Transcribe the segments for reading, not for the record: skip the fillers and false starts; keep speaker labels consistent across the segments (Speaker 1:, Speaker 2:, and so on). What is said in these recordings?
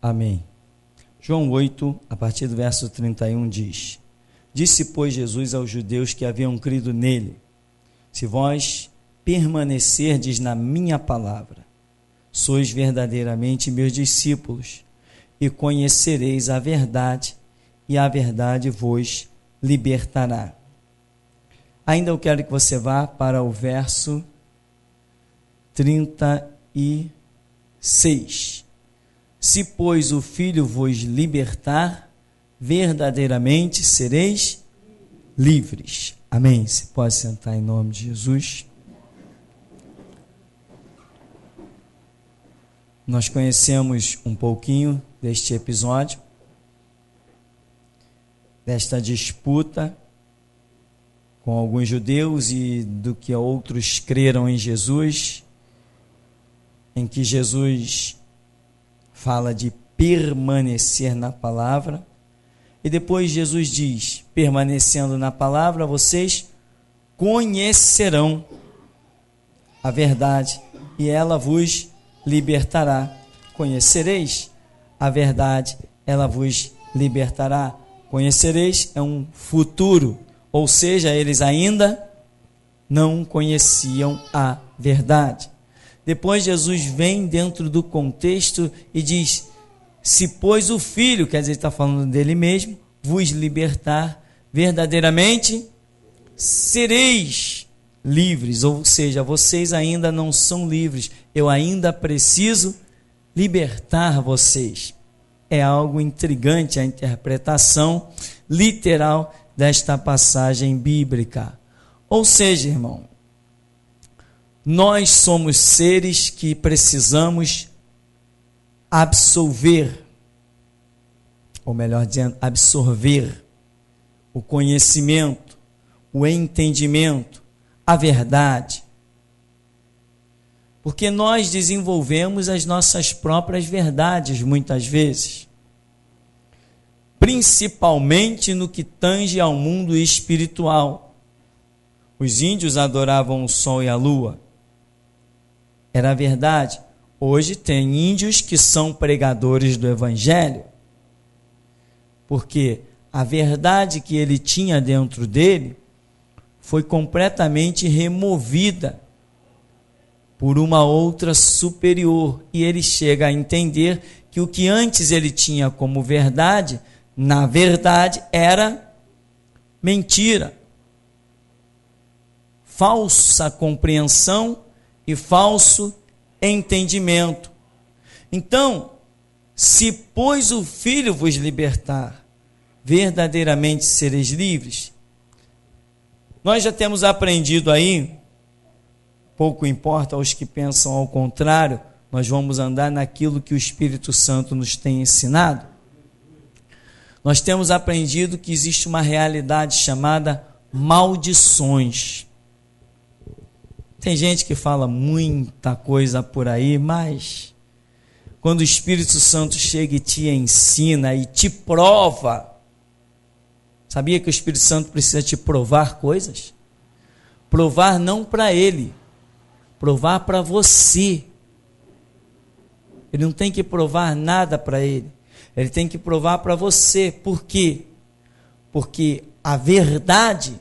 Speaker 1: Amém. João 8, a partir do verso 31 diz: Disse, pois, Jesus aos judeus que haviam crido nele: Se vós permanecerdes na minha palavra, sois verdadeiramente meus discípulos, e conhecereis a verdade, e a verdade vos libertará. Ainda eu quero que você vá para o verso 36. Se, pois, o Filho vos libertar, verdadeiramente sereis livres. Amém. Você pode sentar em nome de Jesus. Nós conhecemos um pouquinho deste episódio, desta disputa com alguns judeus e do que outros creram em Jesus, em que Jesus fala de permanecer na palavra, e depois Jesus diz: permanecendo na palavra, vocês conhecerão a verdade, e ela vos libertará. Conhecereis a verdade, ela vos libertará. Conhecereis é um futuro, ou seja, eles ainda não conheciam a verdade. Depois Jesus vem dentro do contexto e diz: se pois o Filho, quer dizer, está falando dele mesmo, vos libertar, verdadeiramente sereis livres. Ou seja, vocês ainda não são livres, eu ainda preciso libertar vocês. É algo intrigante a interpretação literal desta passagem bíblica. Ou seja, irmão, nós somos seres que precisamos absolver, ou melhor dizendo, absorver o conhecimento, o entendimento, a verdade. Porque nós desenvolvemos as nossas próprias verdades muitas vezes, principalmente no que tange ao mundo espiritual. Os índios adoravam o sol e a lua. Era verdade. Hoje tem índios que são pregadores do evangelho, porque a verdade que ele tinha dentro dele foi completamente removida por uma outra superior, e ele chega a entender que o que antes ele tinha como verdade, na verdade era mentira, falsa compreensão e falso entendimento. Então, se pois o Filho vos libertar, verdadeiramente sereis livres. Nós já temos aprendido aí, pouco importa aos que pensam ao contrário, nós vamos andar naquilo que o Espírito Santo nos tem ensinado. Nós temos aprendido que existe uma realidade chamada maldições. Tem gente que fala muita coisa por aí, mas quando o Espírito Santo chega e te ensina e te prova, sabia que o Espírito Santo precisa te provar coisas? Provar não para ele, provar para você. Ele não tem que provar nada para ele, ele tem que provar para você. Por quê? Porque a verdade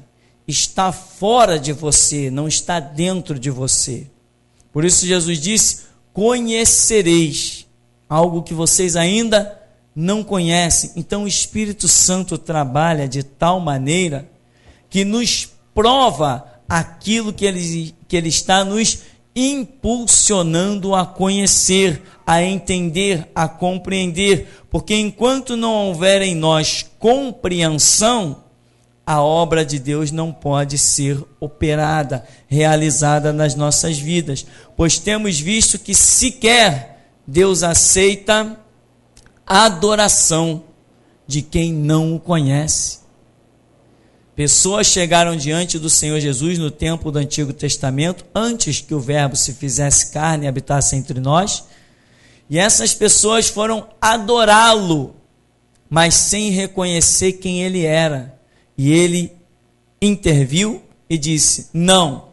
Speaker 1: está fora de você, não está dentro de você. Por isso Jesus disse: conhecereis, algo que vocês ainda não conhecem. Então o Espírito Santo trabalha de tal maneira que nos prova aquilo que ele está nos impulsionando a conhecer, a entender, a compreender. Porque enquanto não houver em nós compreensão, a obra de Deus não pode ser operada, realizada nas nossas vidas, pois temos visto que sequer Deus aceita a adoração de quem não o conhece. Pessoas chegaram diante do Senhor Jesus no tempo do Antigo Testamento, antes que o Verbo se fizesse carne e habitasse entre nós, e essas pessoas foram adorá-lo, mas sem reconhecer quem ele era. E ele interviu e disse: não,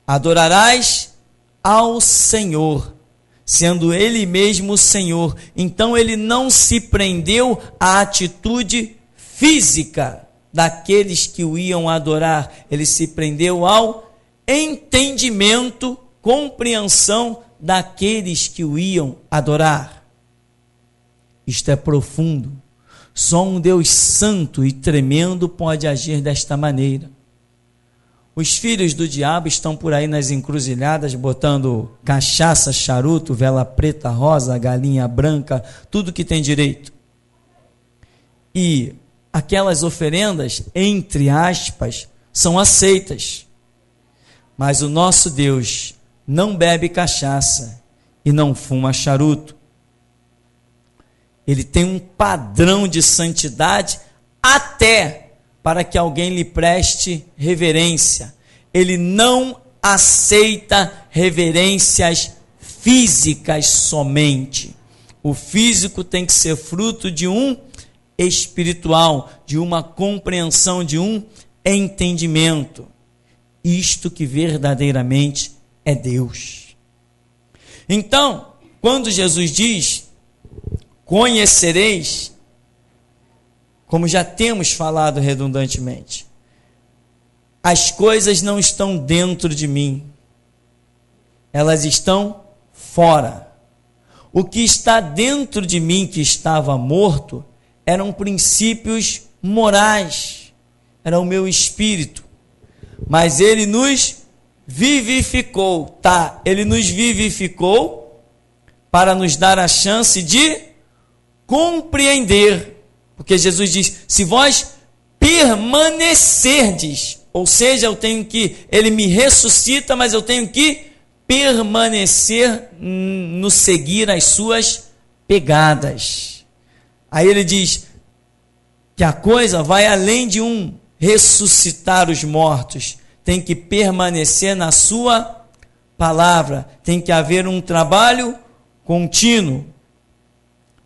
Speaker 1: adorarás ao Senhor, sendo ele mesmo o Senhor. Então ele não se prendeu à atitude física daqueles que o iam adorar, ele se prendeu ao entendimento, compreensão daqueles que o iam adorar. Isto é profundo. Só um Deus santo e tremendo pode agir desta maneira. Os filhos do diabo estão por aí nas encruzilhadas, botando cachaça, charuto, vela preta, rosa, galinha branca, tudo que tem direito. E aquelas oferendas, entre aspas, são aceitas. Mas o nosso Deus não bebe cachaça e não fuma charuto. Ele tem um padrão de santidade até para que alguém lhe preste reverência. Ele não aceita reverências físicas somente. O físico tem que ser fruto de um espiritual, de uma compreensão, de um entendimento. Isto que verdadeiramente é Deus. Então, quando Jesus diz: conhecereis, como já temos falado redundantemente, as coisas não estão dentro de mim, elas estão fora. O que está dentro de mim, que estava morto, eram princípios morais, era o meu espírito, mas ele nos vivificou, ele nos vivificou para nos dar a chance de compreender, porque Jesus diz: se vós permanecerdes, ou seja, ele me ressuscita, mas eu tenho que permanecer no seguir as suas pegadas. Aí ele diz que a coisa vai além de um ressuscitar os mortos, tem que permanecer na sua palavra, tem que haver um trabalho contínuo.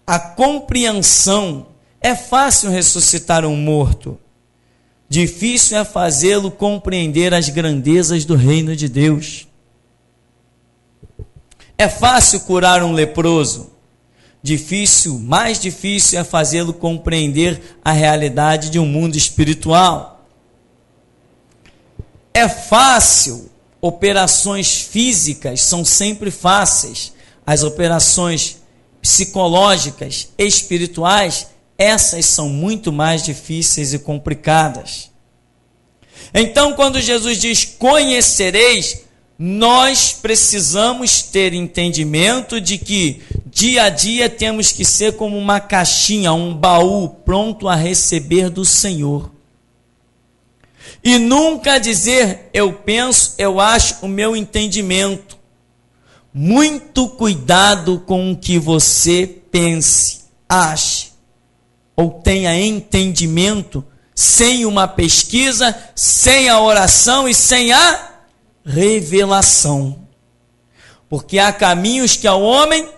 Speaker 1: A compreensão, é fácil ressuscitar um morto, difícil é fazê-lo compreender as grandezas do reino de Deus. É fácil curar um leproso, mais difícil é fazê-lo compreender a realidade de um mundo espiritual. É fácil, operações físicas são sempre fáceis, as operações psicológicas, espirituais, essas são muito mais difíceis e complicadas. Então, quando Jesus diz conhecereis, nós precisamos ter entendimento de que dia a dia temos que ser como uma caixinha, um baú pronto a receber do Senhor. E nunca dizer eu penso, eu acho, o meu entendimento. Muito cuidado com o que você pense, ache ou tenha entendimento sem uma pesquisa, sem a oração e sem a revelação. Porque há caminhos que ao homem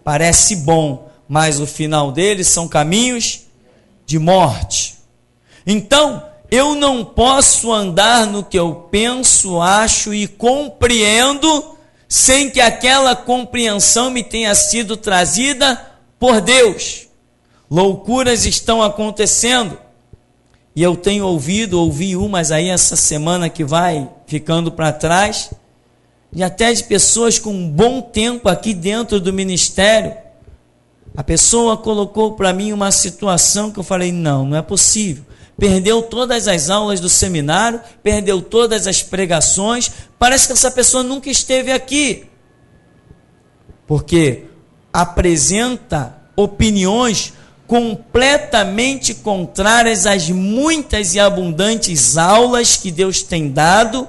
Speaker 1: parece bom, mas o final deles são caminhos de morte. Então, eu não posso andar no que eu penso, acho e compreendo sem que aquela compreensão me tenha sido trazida por Deus. Loucuras estão acontecendo. E eu tenho ouvi umas aí essa semana que vai ficando para trás, e até de pessoas com um bom tempo aqui dentro do ministério. A pessoa colocou para mim uma situação que eu falei: não é possível. Perdeu todas as aulas do seminário, perdeu todas as pregações, parece que essa pessoa nunca esteve aqui, porque apresenta opiniões completamente contrárias às muitas e abundantes aulas que Deus tem dado,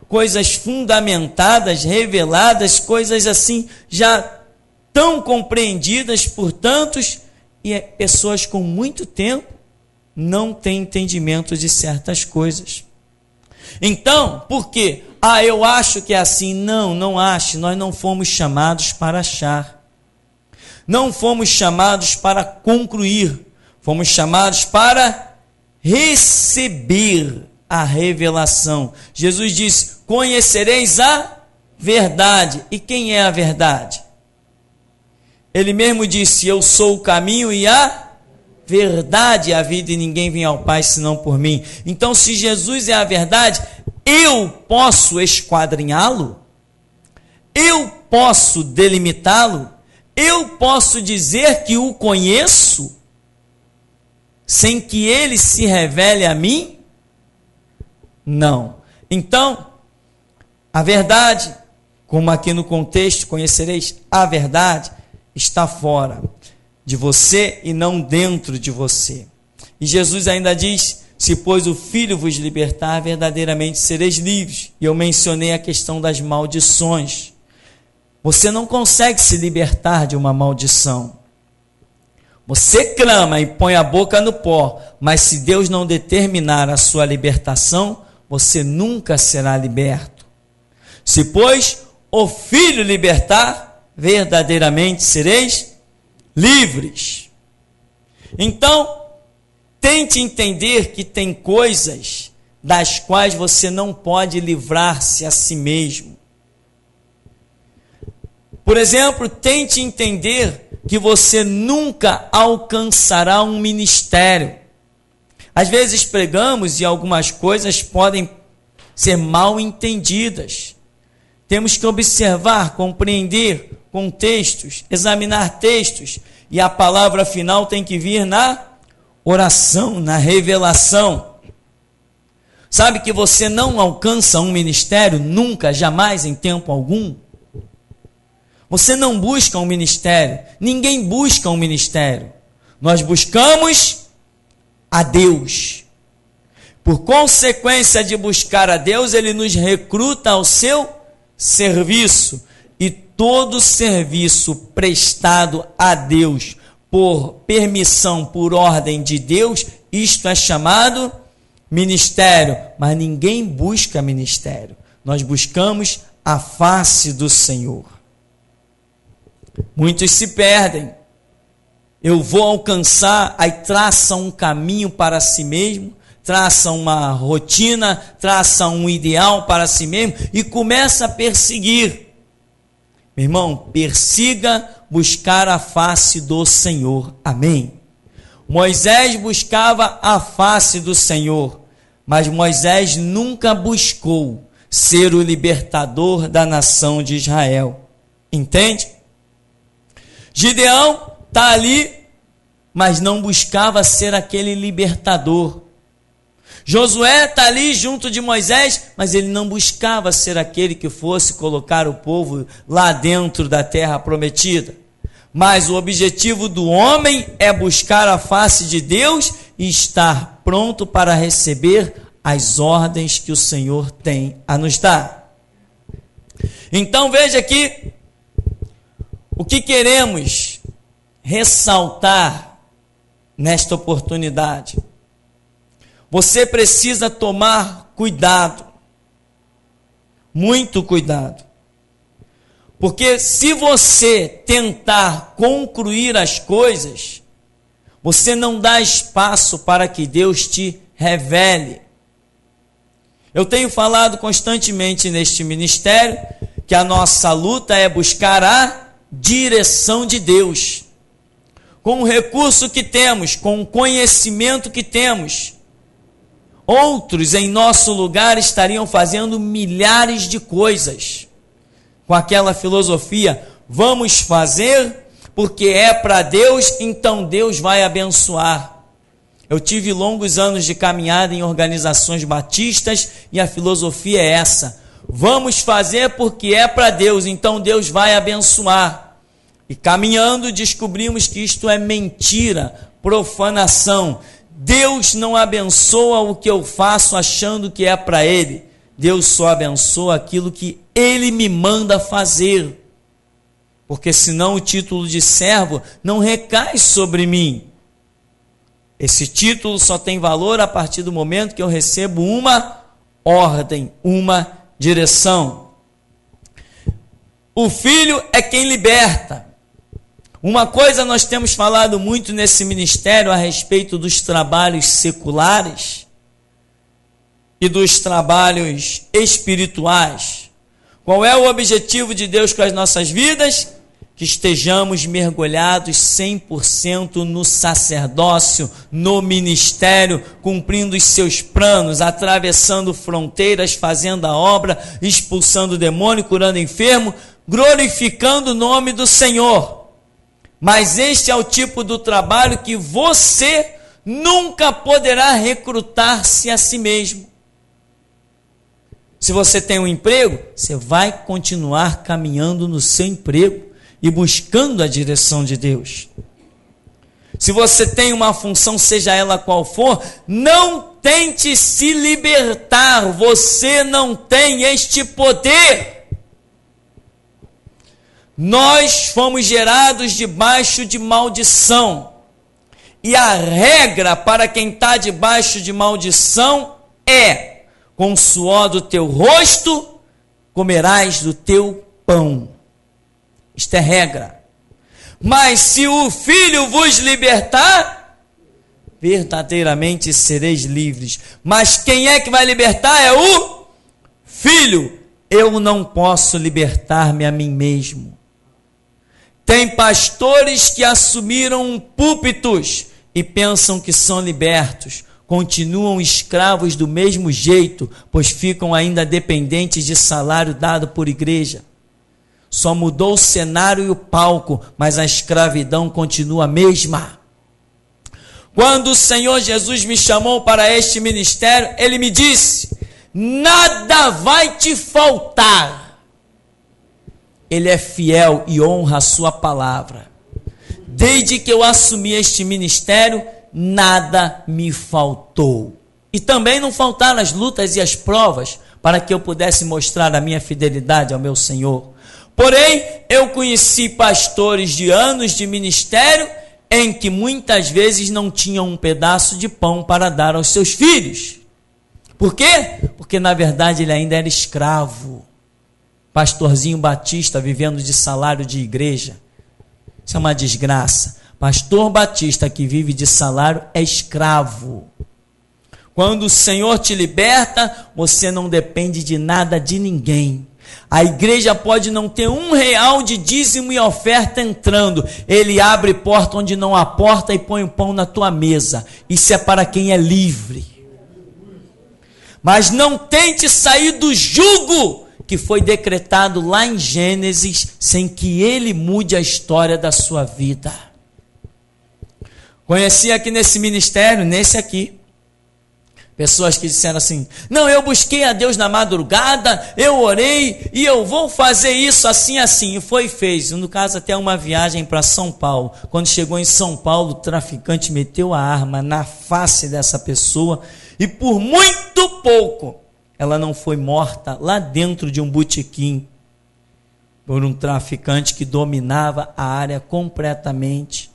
Speaker 1: coisas fundamentadas, reveladas, coisas assim já tão compreendidas por tantos, e pessoas com muito tempo não têm entendimento de certas coisas. Então, por quê? Eu acho que é assim. Não ache. Nós não fomos chamados para achar. Não fomos chamados para concluir. Fomos chamados para receber a revelação. Jesus disse: conhecereis a verdade. E quem é a verdade? Ele mesmo disse: eu sou o caminho e a verdade e a vida, e ninguém vem ao Pai senão por mim. Então, se Jesus é a verdade, eu posso esquadrinhá-lo? Eu posso delimitá-lo? Eu posso dizer que o conheço sem que ele se revele a mim? Não. Então, a verdade, como aqui no contexto, conhecereis a verdade, está fora de você e não dentro de você. E Jesus ainda diz: se pois o Filho vos libertar, verdadeiramente sereis livres. E eu mencionei a questão das maldições. Você não consegue se libertar de uma maldição. Você clama e põe a boca no pó, mas se Deus não determinar a sua libertação, você nunca será liberto. Se pois o Filho libertar, verdadeiramente sereis livres. Então, tente entender que tem coisas das quais você não pode livrar-se a si mesmo. Por exemplo, tente entender que você nunca alcançará um ministério. Às vezes pregamos e algumas coisas podem ser mal entendidas. Temos que observar, compreender contextos, examinar textos, e a palavra final tem que vir na oração, na revelação. Sabe que você não alcança um ministério nunca, jamais, em tempo algum? Você não busca um ministério, ninguém busca um ministério. Nós buscamos a Deus. Por consequência de buscar a Deus, Ele nos recruta ao seu serviço. E todo serviço prestado a Deus por permissão, por ordem de Deus, isto é chamado ministério. Mas ninguém busca ministério. Nós buscamos a face do Senhor. Muitos se perdem. Eu vou alcançar, aí traça um caminho para si mesmo, traça uma rotina, traça um ideal para si mesmo e começa a perseguir. Meu irmão, persiga buscar a face do Senhor. Amém? Moisés buscava a face do Senhor, mas Moisés nunca buscou ser o libertador da nação de Israel. Entende? Gideão está ali, mas não buscava ser aquele libertador. Josué está ali junto de Moisés, mas ele não buscava ser aquele que fosse colocar o povo lá dentro da terra prometida. Mas o objetivo do homem é buscar a face de Deus e estar pronto para receber as ordens que o Senhor tem a nos dar. Então veja aqui o que queremos ressaltar nesta oportunidade. Você precisa tomar cuidado, muito cuidado, porque se você tentar concluir as coisas, você não dá espaço para que Deus te revele. Eu tenho falado constantemente neste ministério que a nossa luta é buscar a direção de Deus. Com o recurso que temos, com o conhecimento que temos, outros em nosso lugar estariam fazendo milhares de coisas. Com aquela filosofia, vamos fazer porque é para Deus, então Deus vai abençoar. Eu tive longos anos de caminhada em organizações batistas e a filosofia é essa: vamos fazer porque é para Deus, então Deus vai abençoar. E caminhando descobrimos que isto é mentira, profanação. Deus não abençoa o que eu faço achando que é para Ele. Deus só abençoa aquilo que Ele me manda fazer. Porque senão o título de servo não recai sobre mim. Esse título só tem valor a partir do momento que eu recebo uma ordem, uma direção. O Filho é quem liberta. Uma coisa nós temos falado muito nesse ministério a respeito dos trabalhos seculares e dos trabalhos espirituais. Qual é o objetivo de Deus com as nossas vidas? que estejamos mergulhados 100% no sacerdócio, no ministério, cumprindo os seus planos, atravessando fronteiras, fazendo a obra, expulsando o demônio, curando o enfermo, glorificando o nome do Senhor. Mas este é o tipo do trabalho que você nunca poderá recrutar-se a si mesmo. Se você tem um emprego, você vai continuar caminhando no seu emprego e buscando a direção de Deus. Se você tem uma função, seja ela qual for, não tente se libertar, você não tem este poder. Nós fomos gerados debaixo de maldição, e a regra para quem está debaixo de maldição é: com o suor do teu rosto comerás do teu pão. Isto é regra. Mas se o Filho vos libertar, verdadeiramente sereis livres. Mas quem é que vai libertar? É o Filho. Eu não posso libertar-me a mim mesmo. Tem pastores que assumiram púlpitos e pensam que são libertos. Continuam escravos do mesmo jeito, pois ficam ainda dependentes de salário dado por igreja. Só mudou o cenário e o palco, mas a escravidão continua a mesma. Quando o Senhor Jesus me chamou para este ministério, Ele me disse: nada vai te faltar. Ele é fiel e honra a sua palavra. Desde que eu assumi este ministério, nada me faltou. E também não faltaram as lutas e as provas para que eu pudesse mostrar a minha fidelidade ao meu Senhor. Porém, eu conheci pastores de anos de ministério em que muitas vezes não tinham um pedaço de pão para dar aos seus filhos. Por quê? Porque na verdade ele ainda era escravo. Pastorzinho Batista vivendo de salário de igreja. Isso é uma desgraça. Pastor Batista que vive de salário é escravo. Quando o Senhor te liberta, você não depende de nada de ninguém. A igreja pode não ter R$1 de dízimo e oferta entrando. Ele abre porta onde não há porta e põe o pão na tua mesa. Isso é para quem é livre. Mas não tente sair do jugo que foi decretado lá em Gênesis, sem que ele mude a história da sua vida. Conheci aqui nesse ministério, nesse aqui, pessoas que disseram assim: não, eu busquei a Deus na madrugada, eu orei e eu vou fazer isso assim, assim. E foi e fez. No caso, até uma viagem para São Paulo. Quando chegou em São Paulo, o traficante meteu a arma na face dessa pessoa e por muito pouco ela não foi morta lá dentro de um botequim por um traficante que dominava a área completamente.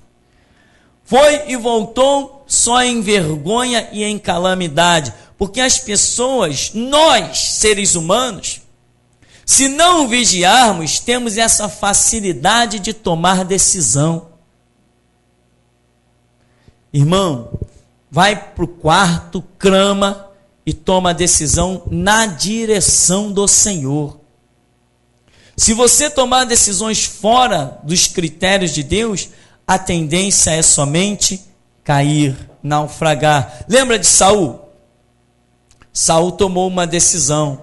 Speaker 1: Foi e voltou só em vergonha e em calamidade, porque as pessoas, nós, seres humanos, se não vigiarmos, temos essa facilidade de tomar decisão. Irmão, vai para o quarto, clama e toma a decisão na direção do Senhor. Se você tomar decisões fora dos critérios de Deus, a tendência é somente cair, naufragar. Lembra de Saul? Saul tomou uma decisão.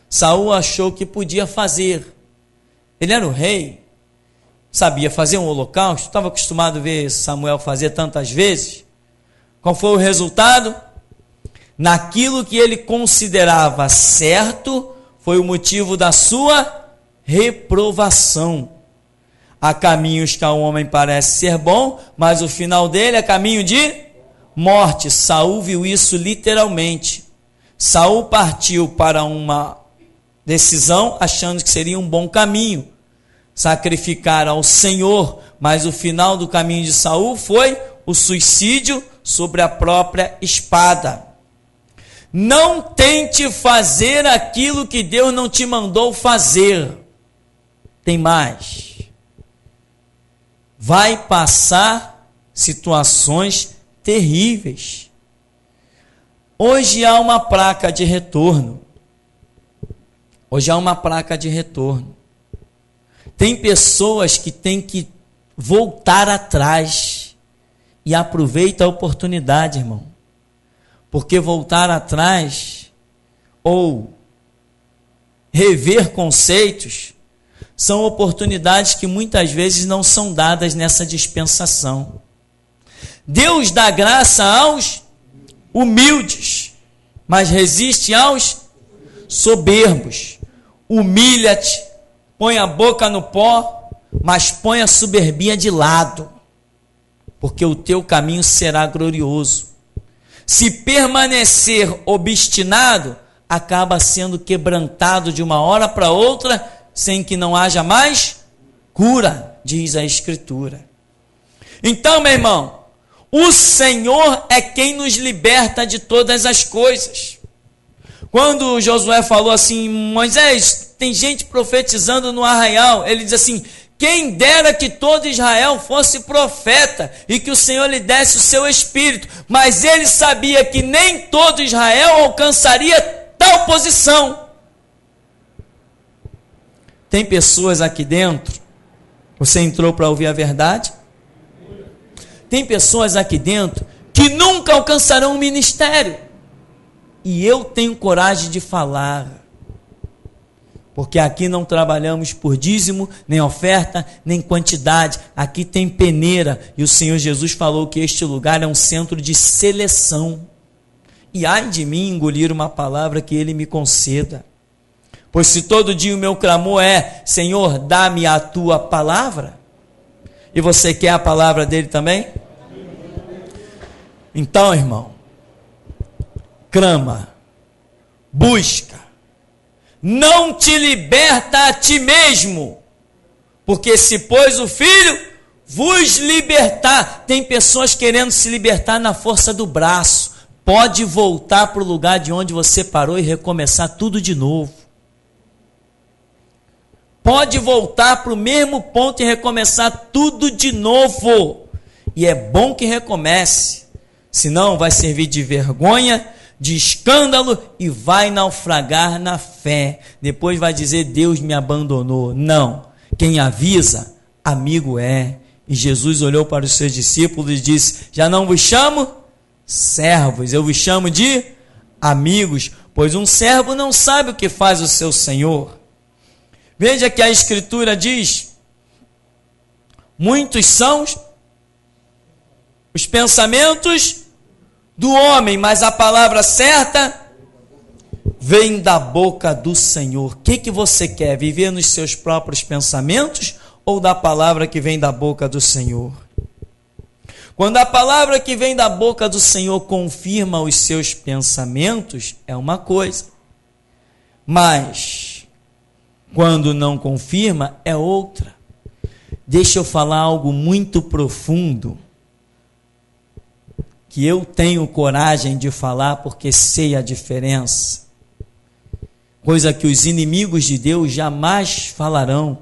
Speaker 1: Saul achou que podia fazer. Ele era o rei, sabia fazer um holocausto, estava acostumado a ver Samuel fazer tantas vezes. Qual foi o resultado? Naquilo que ele considerava certo, foi o motivo da sua reprovação. Há caminhos que ao homem parece ser bom, mas o final dele é caminho de morte. Saul viu isso literalmente. Saul partiu para uma decisão achando que seria um bom caminho, sacrificar ao Senhor, mas o final do caminho de Saul foi o suicídio sobre a própria espada. Não tente fazer aquilo que Deus não te mandou fazer. Tem mais. Vai passar situações terríveis. Hoje há uma placa de retorno. Hoje há uma placa de retorno. Tem pessoas que têm que voltar atrás e aproveita a oportunidade, irmão. Porque voltar atrás ou rever conceitos são oportunidades que muitas vezes não são dadas nessa dispensação. Deus dá graça aos humildes, mas resiste aos soberbos. Humilha-te, põe a boca no pó, mas põe a soberbia de lado, porque o teu caminho será glorioso. Se permanecer obstinado, acaba sendo quebrantado de uma hora para outra, sem que não haja mais cura, diz a Escritura. Então, meu irmão, o Senhor é quem nos liberta de todas as coisas. Quando Josué falou assim, Moisés, tem gente profetizando no arraial, ele diz assim, quem dera que todo Israel fosse profeta e que o Senhor lhe desse o seu espírito, mas ele sabia que nem todo Israel alcançaria tal posição. Tem pessoas aqui dentro, você entrou para ouvir a verdade? Tem pessoas aqui dentro que nunca alcançarão um ministério. E eu tenho coragem de falar. Porque aqui não trabalhamos por dízimo, nem oferta, nem quantidade. Aqui tem peneira. E o Senhor Jesus falou que este lugar é um centro de seleção. E ai de mim engolir uma palavra que Ele me conceda. Pois se todo dia o meu clamor é, Senhor, dá-me a tua palavra, e você quer a palavra dele também? Então, irmão, clama, busca, não te liberta a ti mesmo, porque se pois o Filho vos libertar, tem pessoas querendo se libertar na força do braço, pode voltar para o lugar de onde você parou e recomeçar tudo de novo. Pode voltar para o mesmo ponto e recomeçar tudo de novo. E é bom que recomece. Senão vai servir de vergonha, de escândalo e vai naufragar na fé. Depois vai dizer, Deus me abandonou. Não. Quem avisa, amigo é. E Jesus olhou para os seus discípulos e disse, já não vos chamo servos, eu vos chamo de amigos. Pois um servo não sabe o que faz o seu senhor. Veja que a Escritura diz, muitos são os pensamentos do homem, mas a palavra certa vem da boca do Senhor. O que você quer? Viver nos seus próprios pensamentos ou da palavra que vem da boca do Senhor? Quando a palavra que vem da boca do Senhor confirma os seus pensamentos, é uma coisa. Mas quando não confirma, é outra. Deixa eu falar algo muito profundo, que eu tenho coragem de falar porque sei a diferença. Coisa que os inimigos de Deus jamais falarão.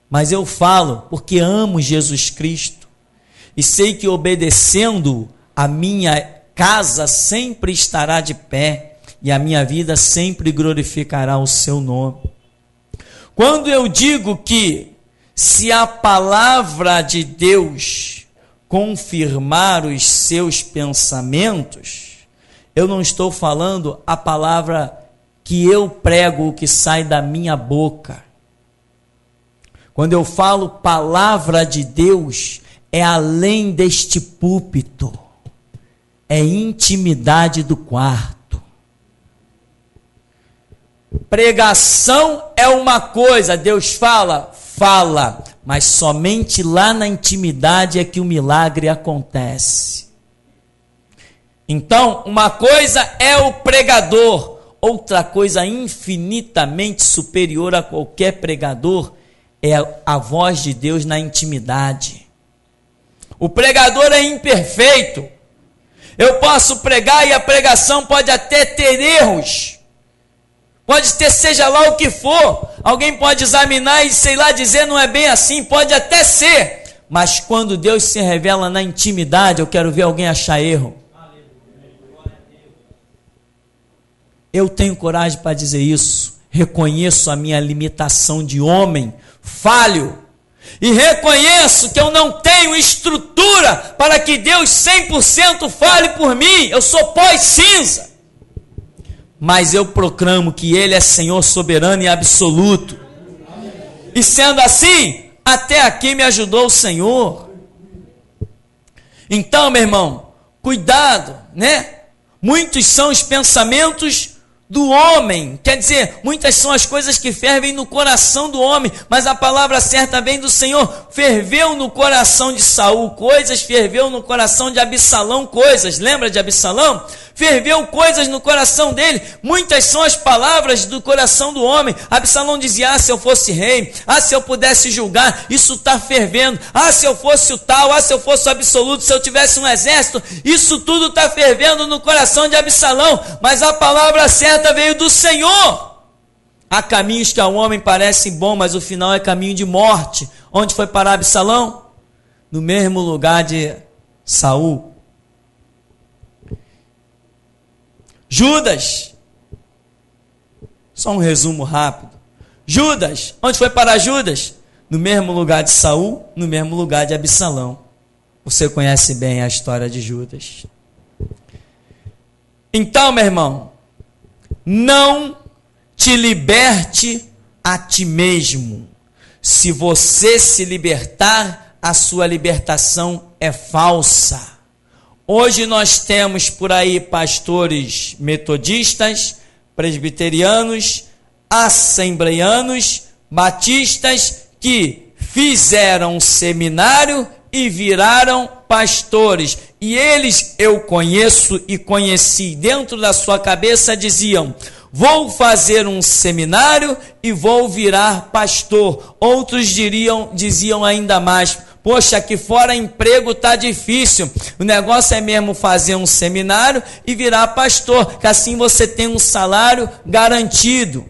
Speaker 1: Mas eu falo porque amo Jesus Cristo. E sei que obedecendo, a minha casa sempre estará de pé. E a minha vida sempre glorificará o seu nome. Quando eu digo que se a palavra de Deus confirmar os seus pensamentos, eu não estou falando a palavra que eu prego, o que sai da minha boca. Quando eu falo palavra de Deus, é além deste púlpito, é intimidade do quarto. Pregação é uma coisa, Deus fala, mas somente lá na intimidade é que o milagre acontece. Então, uma coisa é o pregador, outra coisa infinitamente superior a qualquer pregador é a voz de Deus na intimidade. O pregador é imperfeito. Eu posso pregar e a pregação pode até ter erros. Pode ter seja lá o que for, alguém pode examinar e sei lá dizer não é bem assim, pode até ser, mas quando Deus se revela na intimidade, eu quero ver alguém achar erro. Eu tenho coragem para dizer isso, reconheço a minha limitação de homem, falho. E reconheço que eu não tenho estrutura para que Deus 100% fale por mim. Eu sou pó e cinza. Mas eu proclamo que Ele é Senhor soberano e absoluto. E sendo assim, até aqui me ajudou o Senhor. Então, meu irmão, cuidado, né? Muitos são os pensamentos do homem, quer dizer, muitas são as coisas que fervem no coração do homem, mas a palavra certa vem do Senhor. Ferveu no coração de Saul coisas, ferveu no coração de Absalão coisas. Lembra de Absalão? Ferveu coisas no coração dele. Muitas são as palavras do coração do homem. Absalão dizia: se eu fosse rei, se eu pudesse julgar, isso está fervendo. Se eu fosse o tal, se eu fosse o absoluto, se eu tivesse um exército, isso tudo está fervendo no coração de Absalão. Mas a palavra certa veio do Senhor. Há caminhos que ao homem parecem bons, mas o final é caminho de morte. Onde foi parar Absalão? No mesmo lugar de Saul. Judas, só um resumo rápido. Judas, onde foi parar Judas? No mesmo lugar de Saul, no mesmo lugar de Absalão. Você conhece bem a história de Judas. Então, meu irmão, não te liberte a ti mesmo. Se você se libertar, a sua libertação é falsa. Hoje nós temos por aí pastores metodistas, presbiterianos, assembleianos, batistas que fizeram um seminário e viraram pastores. E eles, eu conheço e conheci, dentro da sua cabeça diziam: vou fazer um seminário e vou virar pastor. Outros diziam ainda mais: poxa, aqui fora emprego está difícil, o negócio é mesmo fazer um seminário e virar pastor, que assim você tem um salário garantido.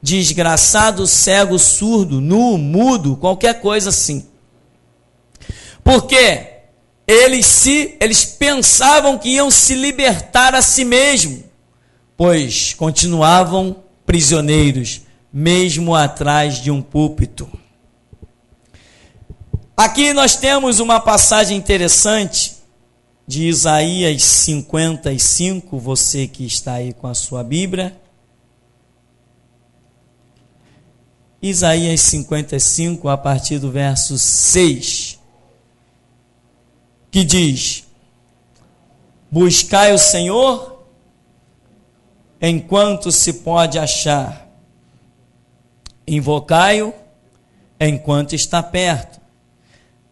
Speaker 1: Desgraçado, cego, surdo, nu, mudo, qualquer coisa assim. Porque eles pensavam que iam se libertar a si mesmo, pois continuavam prisioneiros, mesmo atrás de um púlpito. Aqui nós temos uma passagem interessante de Isaías 55, você que está aí com a sua Bíblia. Isaías 55, a partir do verso 6, que diz: buscai o Senhor enquanto se pode achar, invocai-o enquanto está perto.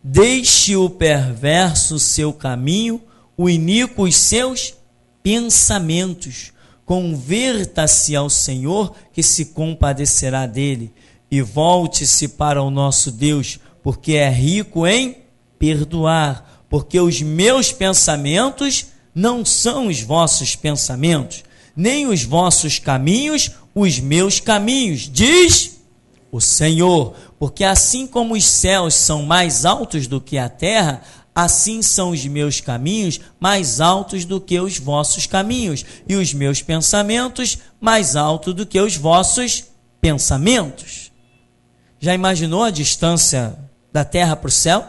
Speaker 1: Deixe o perverso seu caminho, o iníquo os seus pensamentos. Converta-se ao Senhor, que se compadecerá dele, e volte-se para o nosso Deus, porque é rico em perdoar. Porque os meus pensamentos não são os vossos pensamentos, nem os vossos caminhos os meus caminhos, diz o Senhor. Porque assim como os céus são mais altos do que a terra, assim são os meus caminhos mais altos do que os vossos caminhos, e os meus pensamentos mais altos do que os vossos pensamentos. Já imaginou a distância da terra para o céu?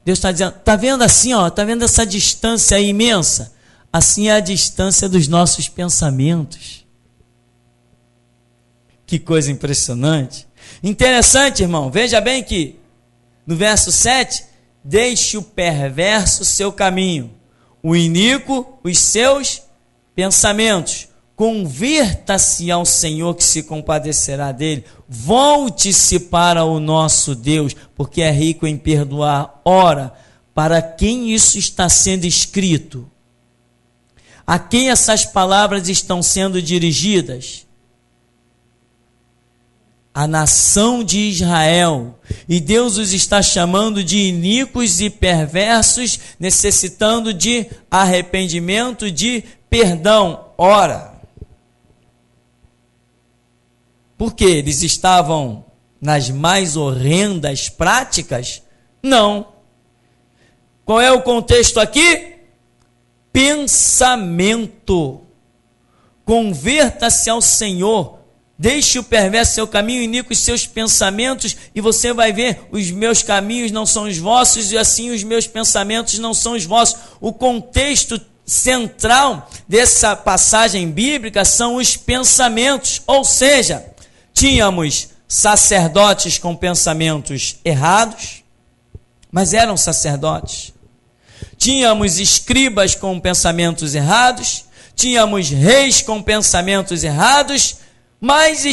Speaker 1: Deus está dizendo, está vendo assim, está vendo essa distância imensa? Assim é a distância dos nossos pensamentos. Que coisa impressionante. Interessante, irmão, veja bem que no verso 7, deixe o perverso seu caminho, o iníquo os seus pensamentos. Converta-se ao Senhor, que se compadecerá dele. Volte-se para o nosso Deus, porque é rico em perdoar. Ora, para quem isso está sendo escrito? A quem essas palavras estão sendo dirigidas? A nação de Israel. E Deus os está chamando de iníquos e perversos, necessitando de arrependimento, de perdão. Ora, porque eles estavam nas mais horrendas práticas? Não. Qual é o contexto aqui? Pensamento. Converta-se ao Senhor. Deixe o perverso seu caminho, iníquos seus pensamentos, e você vai ver, os meus caminhos não são os vossos, e assim os meus pensamentos não são os vossos. O contexto central dessa passagem bíblica são os pensamentos, ou seja, tínhamos sacerdotes com pensamentos errados, mas eram sacerdotes. Tínhamos escribas com pensamentos errados, tínhamos reis com pensamentos errados, mas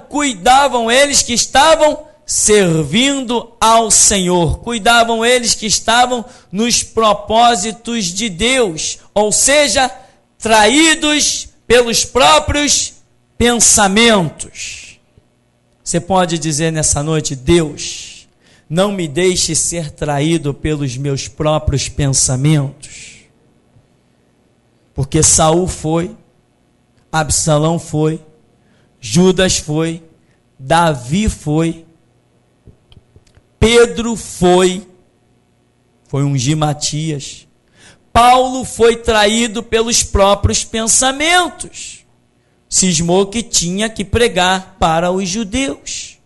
Speaker 1: cuidavam eles que estavam servindo ao Senhor, cuidavam eles que estavam nos propósitos de Deus, ou seja, traídos pelos próprios pensamentos. Você pode dizer nessa noite: Deus, não me deixe ser traído pelos meus próprios pensamentos. Porque Saul foi, Absalão foi, Judas foi, Davi foi, Pedro foi ungir Matias, Paulo foi traído pelos próprios pensamentos, cismou que tinha que pregar para os judeus.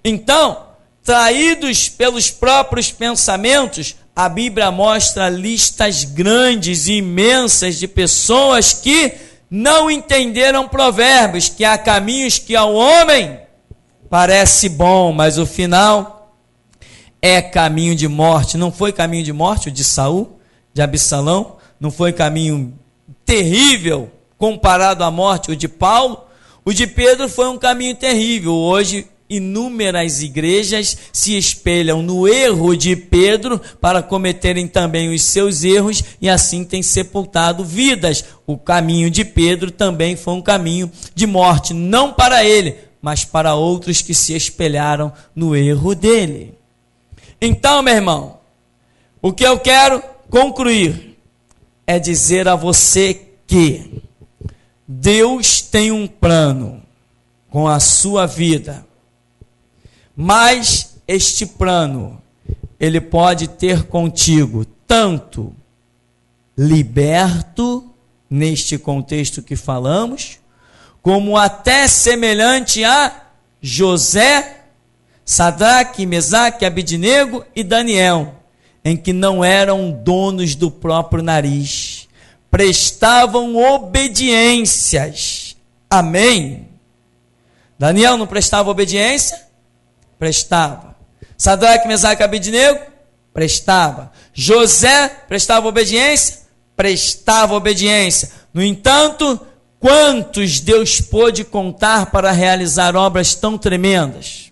Speaker 1: Então, traídos pelos próprios pensamentos, a Bíblia mostra listas grandes e imensas de pessoas que não entenderam provérbios, que há caminhos que ao homem parece bom, mas o final é caminho de morte. Não foi caminho de morte o de Saul, de Absalão? Não foi caminho terrível comparado à morte o de Paulo? O de Pedro foi um caminho terrível. Hoje inúmeras igrejas se espelham no erro de Pedro para cometerem também os seus erros e assim têm sepultado vidas. O caminho de Pedro também foi um caminho de morte, não para ele, mas para outros que se espelharam no erro dele. Então, meu irmão, o que eu quero concluir é dizer a você que Deus tem um plano com a sua vida, mas este plano, ele pode ter contigo tanto liberto, neste contexto que falamos, como até semelhante a José, Sadraque, Mesaque, Abednego e Daniel, em que não eram donos do próprio nariz, prestavam obediências. Amém? Daniel não prestava obediência? Prestava. Sadraque, Mesaque e Abednego? Prestava. José prestava obediência? Prestava obediência. No entanto, quantos Deus pôde contar para realizar obras tão tremendas?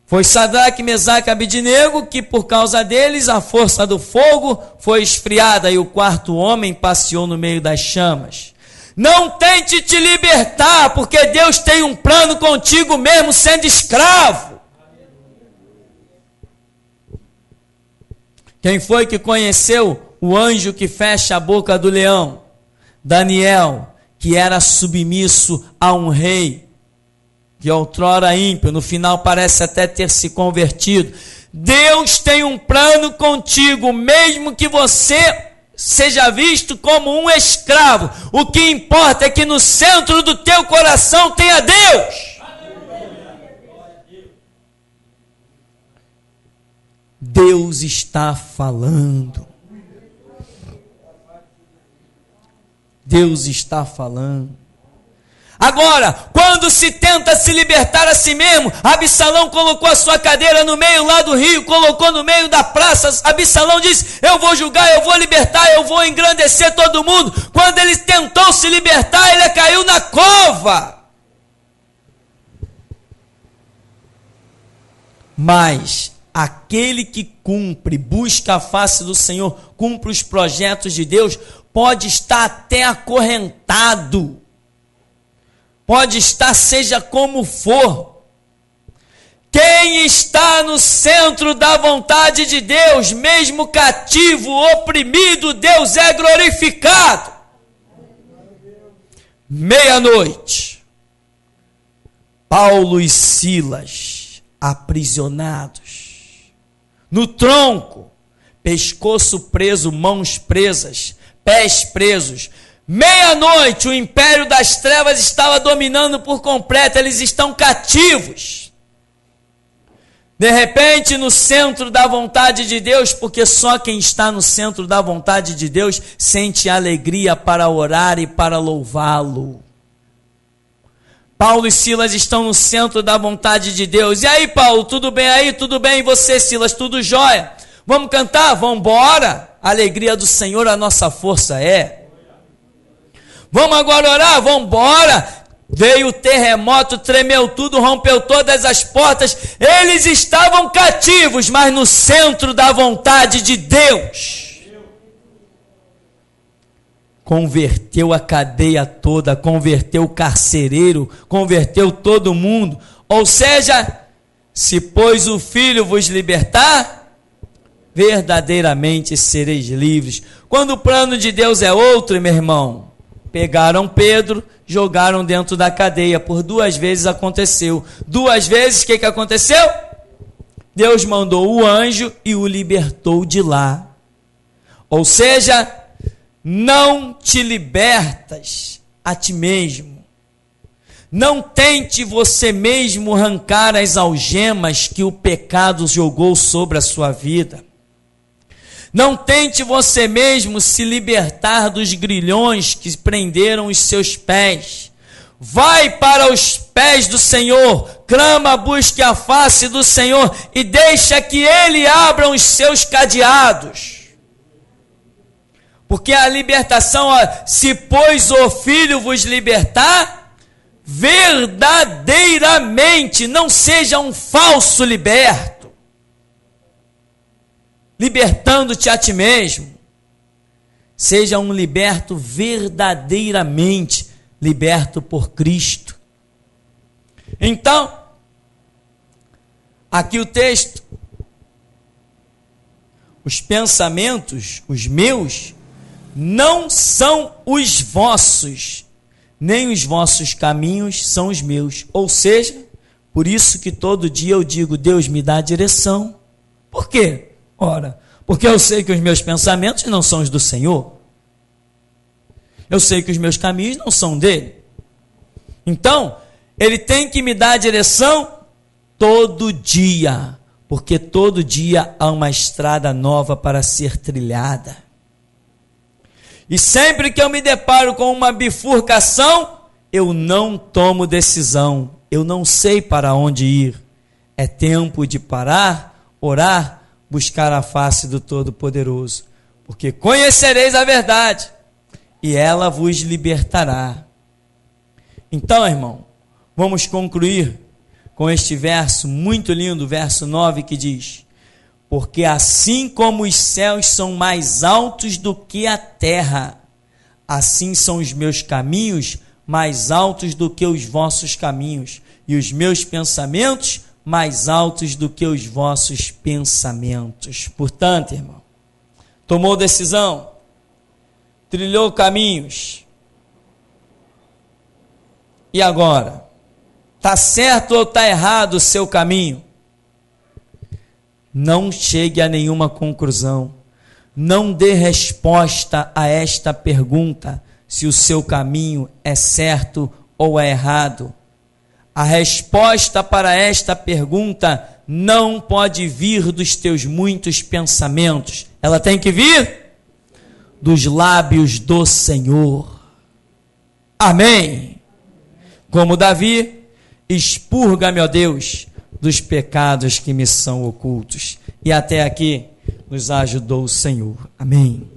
Speaker 1: Foi Sadraque, Mesaque e Abednego que, por causa deles, a força do fogo foi esfriada e o quarto homem passeou no meio das chamas. Não tente te libertar, porque Deus tem um plano contigo mesmo sendo escravo. Quem foi que conheceu o anjo que fecha a boca do leão? Daniel, que era submisso a um rei, que outrora ímpio, no final parece até ter se convertido. Deus tem um plano contigo, mesmo que você seja visto como um escravo. O que importa é que no centro do teu coração tenha Deus. Deus está falando. Deus está falando. Agora, quando se tenta se libertar a si mesmo, Absalão colocou a sua cadeira no meio lá do rio, colocou no meio da praça. Absalão disse: eu vou julgar, eu vou libertar, eu vou engrandecer todo mundo. Quando ele tentou se libertar, ele caiu na cova. Mas aquele que cumpre, busca a face do Senhor, cumpre os projetos de Deus, pode estar até acorrentado, pode estar seja como for. Quem está no centro da vontade de Deus, mesmo cativo, oprimido, Deus é glorificado. Meia-noite, Paulo e Silas aprisionados, no tronco, pescoço preso, mãos presas, pés presos, Meia-noite, o império das trevas estava dominando por completo, eles estão cativos. De repente, no centro da vontade de Deus, porque só quem está no centro da vontade de Deus sente alegria para orar e para louvá-lo. Paulo e Silas estão no centro da vontade de Deus. E aí, Paulo, tudo bem aí? Tudo bem? E você, Silas, tudo jóia? Vamos cantar? Vamos embora? A alegria do Senhor a nossa força é. Vamos agora orar? Vamos embora? Veio o terremoto, tremeu tudo, rompeu todas as portas. Eles estavam cativos, mas no centro da vontade de Deus. Converteu a cadeia toda, converteu o carcereiro, converteu todo mundo. Ou seja, se pois o Filho vos libertar, verdadeiramente sereis livres. Quando o plano de Deus é outro, meu irmão, pegaram Pedro, jogaram dentro da cadeia. Por 2 vezes aconteceu. 2 vezes, o que aconteceu? Deus mandou o anjo e o libertou de lá. Ou seja, não te libertas a ti mesmo. Não tente você mesmo arrancar as algemas que o pecado jogou sobre a sua vida. Não tente você mesmo se libertar dos grilhões que prenderam os seus pés. Vai para os pés do Senhor, clama, busque a face do Senhor e deixa que Ele abra os seus cadeados. Porque a libertação, se pois o Filho vos libertar, verdadeiramente, não seja um falso liberto. Libertando-te a ti mesmo, seja um liberto verdadeiramente, liberto por Cristo. Então, aqui o texto, os pensamentos, os meus, não são os vossos, nem os vossos caminhos são os meus. Ou seja, por isso que todo dia eu digo, Deus me dá a direção. Por quê? Ora, porque eu sei que os meus pensamentos não são os do Senhor. Eu sei que os meus caminhos não são dele. Então, ele tem que me dar a direção todo dia, porque todo dia há uma estrada nova para ser trilhada. E sempre que eu me deparo com uma bifurcação, eu não tomo decisão, eu não sei para onde ir. É tempo de parar, orar, buscar a face do Todo-Poderoso, porque conhecereis a verdade, e ela vos libertará. Então, irmão, vamos concluir com este verso muito lindo, verso 9, que diz: porque assim como os céus são mais altos do que a terra, assim são os meus caminhos mais altos do que os vossos caminhos, e os meus pensamentos mais altos do que os vossos pensamentos. Portanto, irmão, tomou decisão, trilhou caminhos, e agora? Está certo ou está errado o seu caminho? Não chegue a nenhuma conclusão, não dê resposta a esta pergunta, se o seu caminho é certo ou é errado. A resposta para esta pergunta não pode vir dos teus muitos pensamentos. Ela tem que vir dos lábios do Senhor. Amém. Como Davi, expurga-me, ó Deus, dos pecados que me são ocultos. E até aqui nos ajudou o Senhor. Amém.